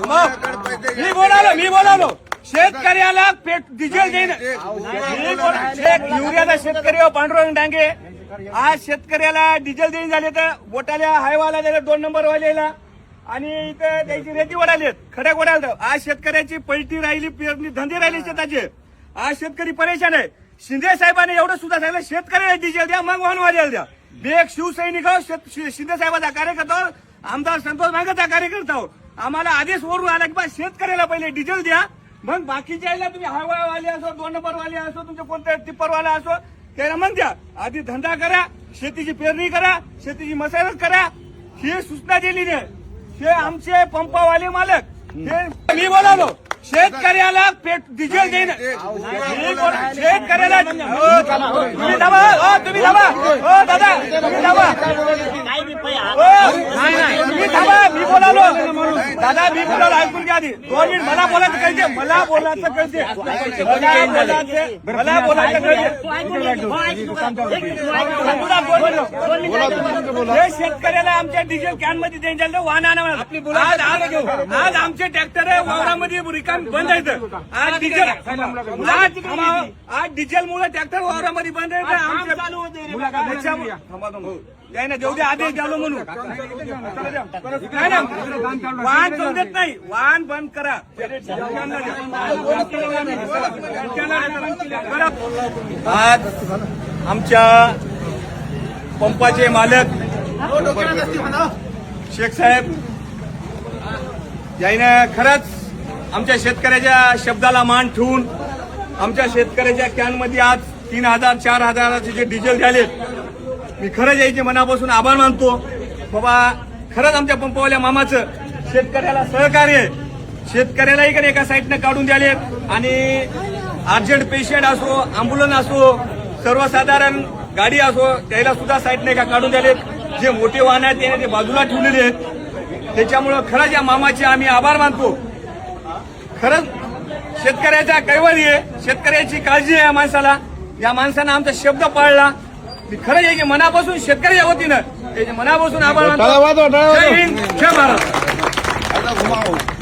मी बोलावलो शेतकऱ्याला डिझेल देईन युरियाचा शेतकरी पांडुरंग डांगे आज शेतकऱ्याला डिझेल देईन झाले तर बोटाल्या हायवाला झाले 2 नंबर वालेला आणि इथं त्याची रेती वडालेत खड्या गोडायला आज शेतकऱ्याची पलटी राहिली पेरणी धंदे राहिले शेताचे आज शेतकरी परेशान आहे शिंदे साहेबांनी एवढं सुद्धा सांगितलं शेतकऱ्याला डिझेल द्या मग वाहनवाल्याला द्या मी एक शिवसैनिक शिंदे साहेबाचा कार्यकर्ता आमदार संतोष भांगेचा कार्यकर्ता आम्हाला आदेश वरून आला की शेतकऱ्याला पहिले डिझेल द्या मग बाकीच्या तुम्ही हायवाले असो 2 नंबर वाले असो तुमचे कोणत्या टिप्परवाला असो त्याला मग द्या आधी धंदा करा शेतीची पेरणी करा शेतीची मशागत करा ही सूचना दिली नाही हे आमचे पंपावाले मालक मी बोलावलो शेतकऱ्याला डिझेल देईन शेतकऱ्याला तुम्ही दाबा दादा तुम्ही दाबा मी बोलावलो दादा मी बोलावलो ऐकून घ्या आधी 2 मिनिट मला बोलायचं कळते मला बोलायचं कळते हे शेतकऱ्याला आमच्या डिझेल कॅन मध्ये द्यायचं वाहन आणा आज आमचे ट्रॅक्टर वावरामध्ये रिकाम बंद आहेत आज डिझेल मुळे ट्रॅक्टर वावरामध्ये बंद आहेत त्याने देऊ द्या आदेश द्यालो म्हणून वाहन जाऊ देत नाही वाहन बंद करा आज आमच्या पंपाचे मालक शेख साहेब याने खरंच आमच्या शेतकऱ्याच्या शब्दाला मान ठेवून आमच्या शेतकऱ्याच्या कॅनमध्ये आज 3,000 4,000चे जे डिझेल झालेत मी खरंच यायचे मनापासून आभार मानतो बाबा खरंच आमच्या पंपवाल्या मामाचं शेतकऱ्याला सहकार्य आहे शेतकऱ्यालाही इकडे एका साईडनं काढून द्याले आणि अर्जंट पेशंट असो अँब्युलन्स असो सर्वसाधारण गाडी असो त्याला सुद्धा साईडने का काढून द्याले जे मोठे वाहन आहेत त्याने ते बाजूला ठेवलेले आहेत त्याच्यामुळं खरंच या मामाचे आम्ही आभार मानतो खरंच शेतकऱ्याचा कैवारी आहे शेतकऱ्याची काळजी आहे या माणसाला या माणसानं आमचा शब्द पाळला मी खरंच याचे मनापासून शेतकऱ्याच्या वतीनं याचे मनापासून आभार मानतो जय हिंद जय महाराष्ट्र